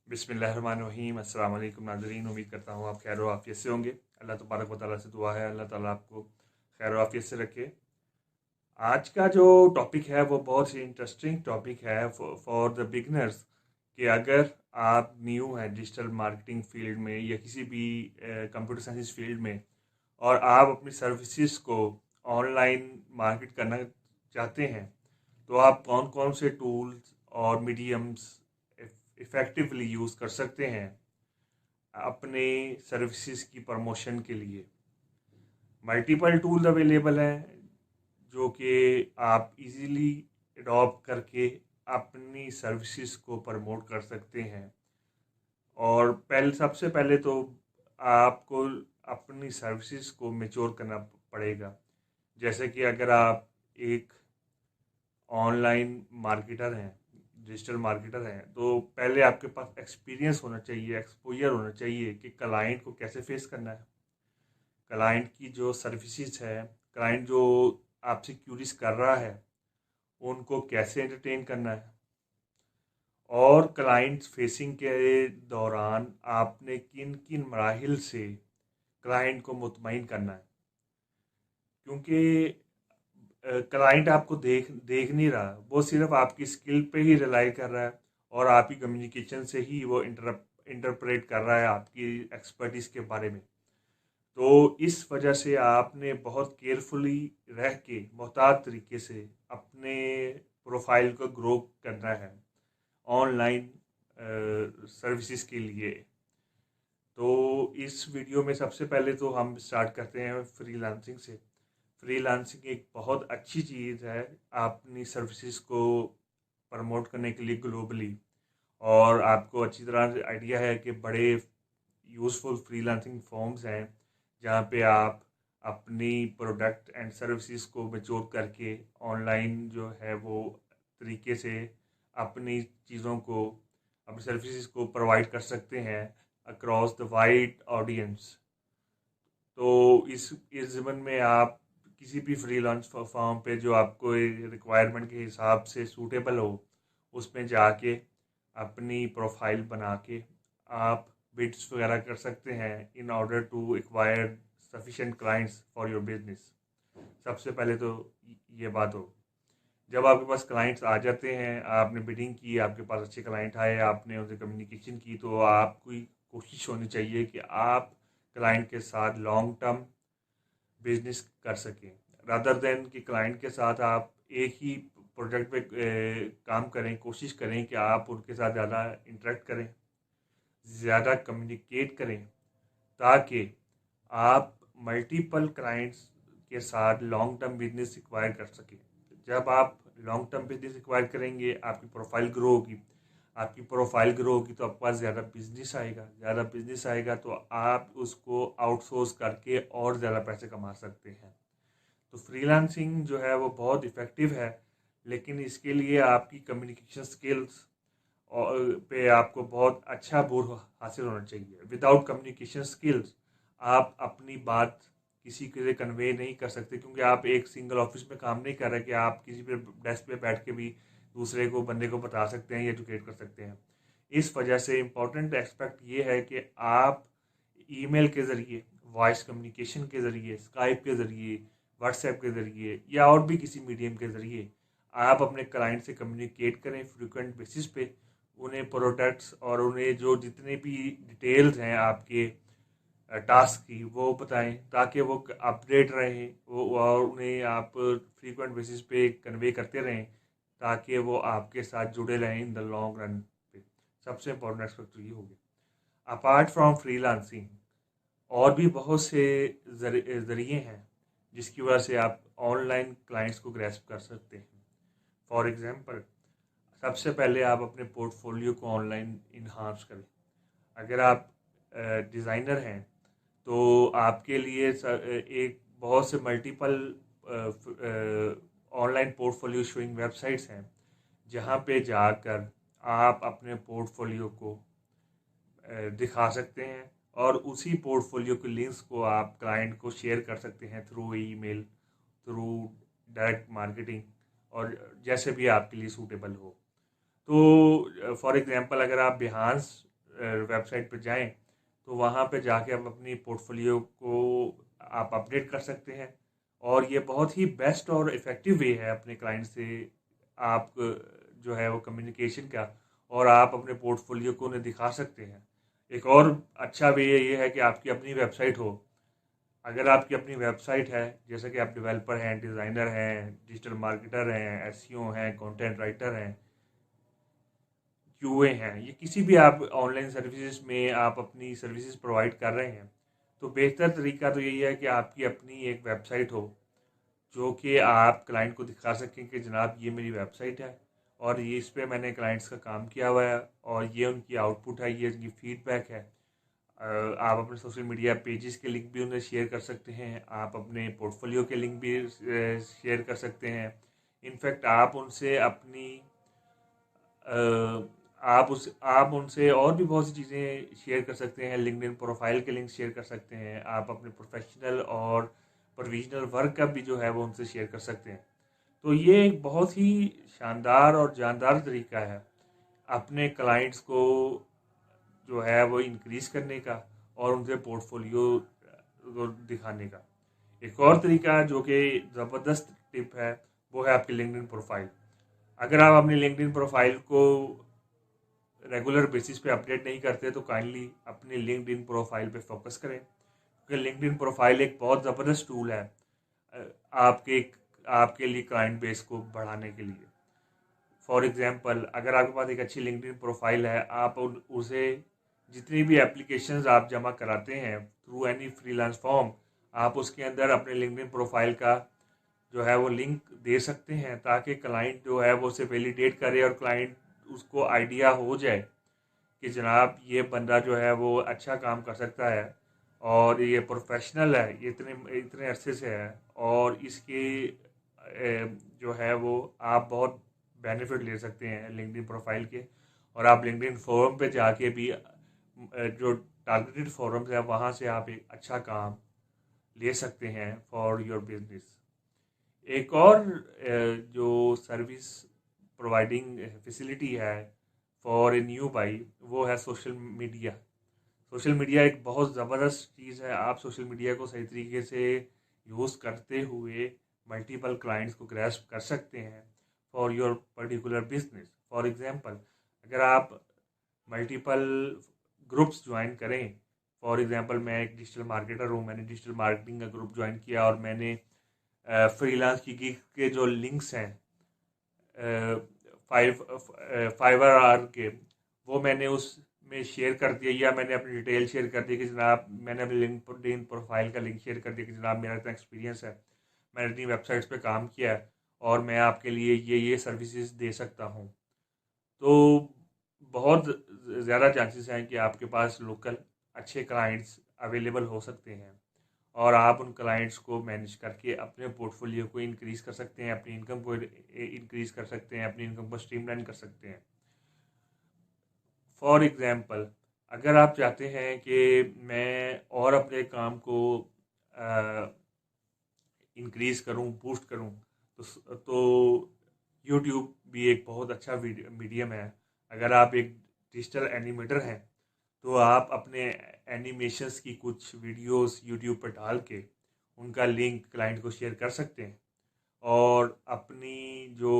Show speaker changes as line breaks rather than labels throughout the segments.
बिस्मिल्लाहिर्रहमानिर्रहीम। अस्सलाम वालेकुम नाज़रीन, उम्मीद करता हूँ आप खैर आफ़ियत से होंगे। अल्लाह तबारक व तआला से दुआ है अल्लाह ताला आपको खैर आफ़ियत से रखे। आज का जो टॉपिक है वो बहुत ही इंटरेस्टिंग टॉपिक है फॉर द बिगनर्स कि अगर आप न्यू हैं डिजिटल मार्केटिंग फील्ड में या किसी भी कंप्यूटर साइंस फील्ड में और आप अपनी सर्विसेज को ऑनलाइन मार्केट करना चाहते हैं, तो आप कौन कौन से टूल्स और मीडियम्स इफ़ेक्टिवली यूज़ कर सकते हैं अपने सर्विसेज की प्रमोशन के लिए। मल्टीपल टूल्स अवेलेबल हैं जो कि आप इजीली अडॉप्ट करके अपनी सर्विसेज को प्रमोट कर सकते हैं। और सबसे पहले तो आपको अपनी सर्विसेज को मैच्योर करना पड़ेगा। जैसे कि अगर आप एक ऑनलाइन मार्केटर हैं, डिजिटल मार्केटर हैं, तो पहले आपके पास एक्सपीरियंस होना चाहिए, एक्सपोजर होना चाहिए कि क्लाइंट को कैसे फेस करना है, क्लाइंट की जो सर्विसेज है, क्लाइंट जो आपसे क्यूरीज कर रहा है उनको कैसे एंटरटेन करना है। और क्लाइंट फेसिंग के दौरान आपने किन किन मराहिल से क्लाइंट को मुतमईन करना है, क्योंकि क्लाइंट आपको देख नहीं रहा, वो सिर्फ आपकी स्किल पे ही रिलाई कर रहा है और आपकी कम्युनिकेशन से ही वो इंटरप्रेट कर रहा है आपकी एक्सपर्टीज के बारे में। तो इस वजह से आपने बहुत केयरफुली रह के मोहतात तरीके से अपने प्रोफाइल को ग्रो करना है ऑनलाइन सर्विसेज के लिए। तो इस वीडियो में सबसे पहले तो हम स्टार्ट करते हैं फ्रीलांसिंग से। फ्रीलांसिंग एक बहुत अच्छी चीज़ है अपनी सर्विसेज को प्रमोट करने के लिए ग्लोबली। और आपको अच्छी तरह से आइडिया है कि बड़े यूज़फुल फ्रीलांसिंग फॉर्म्स हैं जहाँ पे आप अपनी प्रोडक्ट एंड सर्विसेज को मैच्योर करके ऑनलाइन जो है वो तरीके से अपनी चीज़ों को, अपनी सर्विसेज को प्रोवाइड कर सकते हैं अक्रॉस द वाइड ऑडियंस। तो इस ज़मन में आप किसी भी फ्रीलांस फॉर्म पे जो आपको रिक्वायरमेंट के हिसाब से सूटेबल हो उसमें जाके अपनी प्रोफाइल बना के आप बिड्स वगैरह कर सकते हैं in order to acquire sufficient clients for your business. सबसे पहले तो ये बात हो। जब आपके पास क्लाइंट्स आ जाते हैं, आपने बिडिंग की, आपके पास अच्छे क्लाइंट आए, आपने उनसे कम्युनिकेशन की, तो आपकी कोशिश होनी चाहिए कि आप क्लाइंट के साथ लॉन्ग टर्म बिजनेस कर सकें, रादर देन कि क्लाइंट के साथ आप एक ही प्रोजेक्ट पे काम करें। कोशिश करें कि आप उनके साथ ज़्यादा इंटरेक्ट करें, ज़्यादा कम्युनिकेट करें, ताकि आप मल्टीपल क्लाइंट्स के साथ लॉन्ग टर्म बिजनेस एक्वायर कर सकें। जब आप लॉन्ग टर्म बिजनेस एक्वायर करेंगे, आपकी प्रोफाइल ग्रो होगी, आपकी प्रोफाइल ग्रो होगी तो आपके पास ज़्यादा बिजनेस आएगा, ज़्यादा बिजनेस आएगा तो आप उसको आउटसोर्स करके और ज़्यादा पैसे कमा सकते हैं। तो फ्रीलांसिंग जो है वो बहुत इफ़ेक्टिव है, लेकिन इसके लिए आपकी कम्युनिकेशन स्किल्स पे आपको बहुत अच्छा बोर हासिल होना चाहिए। विदाउट कम्युनिकेशन स्किल्स आप अपनी बात किसी के लिए कन्वे नहीं कर सकते, क्योंकि आप एक सिंगल ऑफिस में काम नहीं कर रहे कि आप किसी पे डेस्क पे बैठ के भी दूसरे को बंदे को बता सकते हैं या एजुकेट कर सकते हैं। इस वजह से इम्पोर्टेंट एस्पेक्ट ये है कि आप ईमेल के ज़रिए, वॉइस कम्युनिकेशन के ज़रिए, स्काइप के ज़रिए, व्हाट्सएप के ज़रिए या और भी किसी मीडियम के ज़रिए आप अपने क्लाइंट से कम्युनिकेट करें फ्रिक्वेंट बेसिस पे। उन्हें प्रोडक्ट्स और उन्हें जो जितने भी डिटेल्स हैं आपके टास्क की वो बताएं, ताकि वो अपडेट रहें वो, और उन्हें आप फ्रीक्वेंट बेसिस पे कन्वे करते रहें ताकि वो आपके साथ जुड़े रहें इन द लॉन्ग रन पे। सबसे इम्पोर्टेंट एस्पेक्ट तो ये हो गया। अपार्ट फ्रॉम फ्रीलांसिंग और भी बहुत से ज़रिए हैं जिसकी वजह से आप ऑनलाइन क्लाइंट्स को ग्रैस्प कर सकते हैं। फॉर एग्जांपल, सबसे पहले आप अपने पोर्टफोलियो को ऑनलाइन इन्हांस करें। अगर आप डिज़ाइनर हैं तो आपके लिए एक बहुत से multiple online portfolio showing websites हैं जहां पे जाकर आप अपने पोर्टफोलियो को दिखा सकते हैं और उसी पोर्टफोलियो के लिंक्स को आप क्लाइंट को शेयर कर सकते हैं through email, through direct marketing, और जैसे भी आपके लिए सूटेबल हो। तो फॉर एग्जांपल, अगर आप बिहांस वेबसाइट पर जाएं तो वहाँ पे जाके आप अपनी पोर्टफोलियो को आप अपडेट कर सकते हैं। और ये बहुत ही बेस्ट और इफ़ेक्टिव वे है अपने क्लाइंट से आप जो है वो कम्युनिकेशन का, और आप अपने पोर्टफोलियो को उन्हें दिखा सकते हैं। एक और अच्छा वे ये है कि आपकी अपनी वेबसाइट हो। अगर आपकी अपनी वेबसाइट है, जैसे कि आप डेवलपर हैं, डिज़ाइनर हैं, डिजिटल मार्केटर हैं, एसईओ हैं, कंटेंट राइटर हैं, क्यूए हैं, ये किसी भी आप ऑनलाइन सर्विसेज में आप अपनी सर्विसेज प्रोवाइड कर रहे हैं, तो बेहतर तरीका तो यही है कि आपकी अपनी एक वेबसाइट हो जो कि आप क्लाइंट को दिखा सकें कि जनाब ये मेरी वेबसाइट है और ये इस पे मैंने क्लाइंट्स का काम किया हुआ है और ये उनकी आउटपुट है, ये उनकी फीडबैक है। आप अपने सोशल मीडिया पेजेस के लिंक भी उन्हें शेयर कर सकते हैं, आप अपने पोर्टफोलियो के लिंक भी शेयर कर सकते हैं। इनफैक्ट आप उनसे अपनी आप उनसे और भी बहुत सी चीज़ें शेयर कर सकते हैं। लिंक्डइन प्रोफाइल के लिंक शेयर कर सकते हैं, आप अपने प्रोफेशनल और प्रोविजनल वर्क का भी जो है वो उनसे शेयर कर सकते हैं। तो ये एक बहुत ही शानदार और जानदार तरीका है अपने क्लाइंट्स को जो है वो इंक्रीज़ करने का और उनसे पोर्टफोलियो को दिखाने का। एक और तरीका जो कि ज़बरदस्त टिप है वो है आपकी लिंक्डइन प्रोफाइल। अगर आप अपनी लिंक्डइन प्रोफाइल को रेगुलर बेसिस पे अपडेट नहीं करते तो काइंडली अपनी लिंक्डइन प्रोफाइल पे फोकस करें, क्योंकि लिंक्डइन प्रोफाइल एक बहुत ज़बरदस्त टूल है आपके आपके लिए क्लाइंट बेस को बढ़ाने के लिए। फॉर एग्जांपल, अगर आपके पास एक अच्छी लिंक्डइन प्रोफाइल है, आप उसे जितनी भी एप्लीकेशंस आप जमा कराते हैं थ्रू एनी फ्रीलांस फॉर्म, आप उसके अंदर अपने लिंक्डइन प्रोफाइल का जो है वो लिंक दे सकते हैं, ताकि क्लाइंट जो है वो उसे वैलिडेट करे और क्लाइंट उसको आइडिया हो जाए कि जनाब ये बंदा जो है वो अच्छा काम कर सकता है और ये प्रोफेशनल है, ये इतने इतने अरसे से है और इसके जो है वो आप बहुत बेनिफिट ले सकते हैं लिंक्डइन प्रोफाइल के। और आप लिंक्डइन फोरम पे जाके भी जो टारगेटेड फोरम्स है वहाँ से आप एक अच्छा काम ले सकते हैं फॉर योर बिजनेस। एक और जो सर्विस प्रोवाइडिंग फैसिलिटी है फॉर ए न्यू बाई, वो है सोशल मीडिया। सोशल मीडिया एक बहुत ज़बरदस्त चीज़ है। आप सोशल मीडिया को सही तरीके से यूज़ करते हुए मल्टीपल क्लाइंट्स को ग्रैस्प कर सकते हैं for your particular business. For example, अगर आप मल्टीपल ग्रुप्स ज्वाइन करें, फॉर एग्जांपल मैं एक डिजिटल मार्केटर हूँ, मैंने डिजिटल मार्केटिंग का ग्रुप ज्वाइन किया और मैंने फ्रीलांस की गिग के जो लिंक्स हैं फाइवर आर के, वो मैंने उसमें शेयर कर दिया, या मैंने अपनी डिटेल शेयर कर दी कि जनाब मैंने अपनी लिंक्डइन प्रोफाइल का लिंक शेयर कर दिया कि जनाब मेरा इतना एक्सपीरियंस है, मैंने इतनी वेबसाइट्स पे काम किया है और मैं आपके लिए ये सर्विसेज दे सकता हूँ। तो बहुत ज़्यादा चांसेस हैं कि आपके पास लोकल अच्छे क्लाइंट्स अवेलेबल हो सकते हैं और आप उन क्लाइंट्स को मैनेज करके अपने पोर्टफोलियो को इंक्रीज़ कर सकते हैं, अपनी इनकम को इंक्रीज़ कर सकते हैं, अपनी इनकम को स्ट्रीमलाइन कर सकते हैं। फॉर एग्ज़ाम्पल, अगर आप चाहते हैं कि मैं और अपने काम को इंक्रीज़ करूं, बूस्ट करूं, तो यूट्यूब भी एक बहुत अच्छा मीडियम है। अगर आप एक डिजिटल एनिमेटर हैं तो आप अपने एनिमेशंस की कुछ वीडियोस यूट्यूब पर डाल के उनका लिंक क्लाइंट को शेयर कर सकते हैं और अपनी जो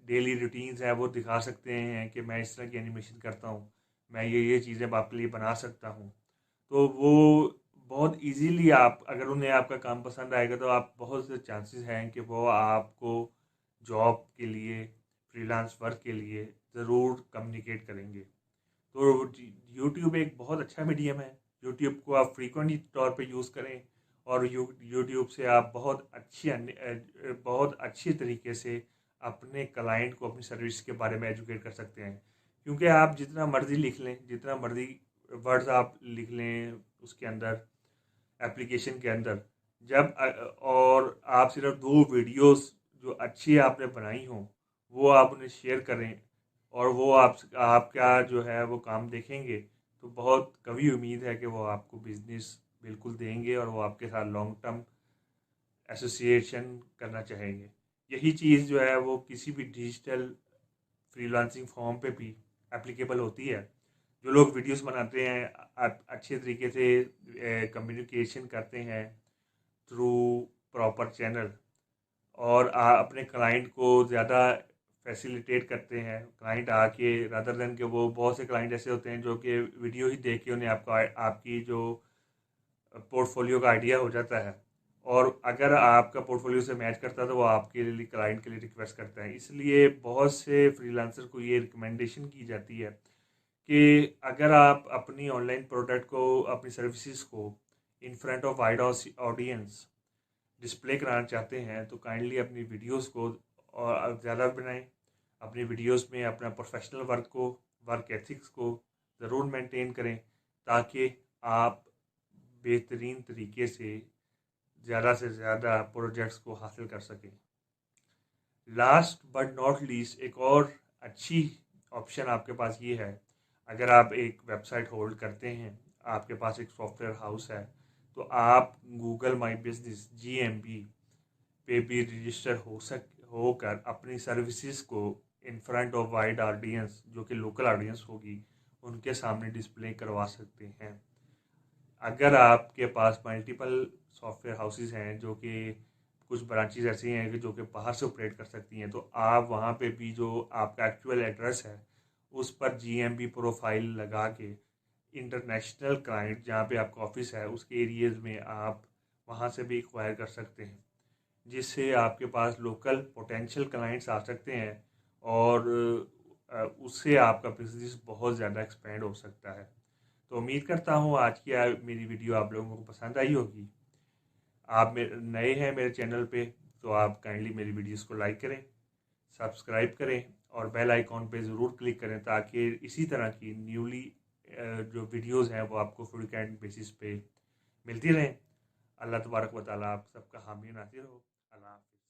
डेली रूटीन्स हैं वो दिखा सकते हैं कि मैं इस तरह की एनिमेशन करता हूँ, मैं ये चीज़ें आपके लिए बना सकता हूँ। तो वो बहुत इजीली, आप अगर उन्हें आपका काम पसंद आएगा तो आप बहुत से चांसेस हैं कि वो आपको जॉब के लिए, फ्रीलांस वर्क के लिए ज़रूर कम्युनिकेट करेंगे। तो यूट्यूब एक बहुत अच्छा मीडियम है। यूट्यूब को आप फ्रीक्वेंटली तौर पे यूज़ करें और यूट्यूब से आप बहुत अच्छी तरीके से अपने क्लाइंट को अपनी सर्विस के बारे में एजुकेट कर सकते हैं। क्योंकि आप जितना मर्ज़ी लिख लें, जितना मर्ज़ी वर्ड्स आप लिख लें उसके अंदर, एप्लीकेशन के अंदर, जब और आप सिर्फ 2 वीडियोस जो अच्छी आपने बनाई हों वो आप उन्हें शेयर करें और वो आपका जो है वो काम देखेंगे, तो बहुत कभी उम्मीद है कि वो आपको बिज़नेस बिल्कुल देंगे और वो आपके साथ लॉन्ग टर्म एसोसिएशन करना चाहेंगे। यही चीज़ जो है वो किसी भी डिजिटल फ्रीलांसिंग फॉर्म पे भी एप्लीकेबल होती है। जो लोग वीडियोस बनाते हैं अच्छे तरीके से कम्युनिकेशन करते हैं थ्रू प्रॉपर चैनल, और अपने क्लाइंट को ज़्यादा फैसिलिटेट करते हैं। क्लाइंट आके रादर देन के, वो बहुत से क्लाइंट ऐसे होते हैं जो कि वीडियो ही देख के उन्हें आपकी जो पोर्टफोलियो का आइडिया हो जाता है, और अगर आपका पोर्टफोलियो से मैच करता है तो वो आपके लिए, क्लाइंट के लिए रिक्वेस्ट करता है। इसलिए बहुत से फ्रीलांसर को ये रिकमेंडेशन की जाती है कि अगर आप अपनी ऑनलाइन प्रोडक्ट को, अपनी सर्विसेज को in front of wide audience display कराना चाहते हैं तो काइंडली अपनी वीडियोस को और ज़्यादा बनाएं। अपनी वीडियोस में अपना प्रोफेशनल वर्क एथिक्स को ज़रूर मेंटेन करें, ताकि आप बेहतरीन तरीके से ज़्यादा प्रोजेक्ट्स को हासिल कर सकें। लास्ट बट नॉट लीस्ट, एक और अच्छी ऑप्शन आपके पास ये है, अगर आप एक वेबसाइट होल्ड करते हैं, आपके पास एक सॉफ्टवेयर हाउस है, तो आप गूगल माई बिजनेस GMB पे भी रजिस्टर होकर अपनी सर्विसेज को in front of wide audience, जो कि लोकल ऑडियंस होगी, उनके सामने डिस्प्ले करवा सकते हैं। अगर आपके पास मल्टीपल सॉफ्टवेयर हाउसेज हैं, जो कि कुछ ब्रांचेज ऐसी हैं कि जो कि बाहर से ऑपरेट कर सकती हैं, तो आप वहाँ पे भी जो आपका एक्चुअल एड्रेस है उस पर GMB प्रोफाइल लगा के इंटरनेशनल क्लाइंट जहाँ पे आपका ऑफिस है उसके एरियाज़ में आप वहाँ से भी एक्वायर कर सकते हैं, जिससे आपके पास लोकल पोटेंशियल क्लाइंट्स आ सकते हैं, और उससे आपका बिजनेस बहुत ज़्यादा एक्सपेंड हो सकता है। तो उम्मीद करता हूँ आज की मेरी वीडियो आप लोगों को पसंद आई होगी। आप नए हैं मेरे चैनल पे तो आप काइंडली मेरी वीडियोस को लाइक करें, सब्सक्राइब करें और बेल आइकॉन पे ज़रूर क्लिक करें, ताकि इसी तरह की न्यूली जो वीडियोस हैं वो आपको फ्रीक्वेंट बेसिस पे मिलती रहें। अल्लाह तबारक व तआला आप सबका हामी नासिर हो। अल्लाह हाफ़िज़।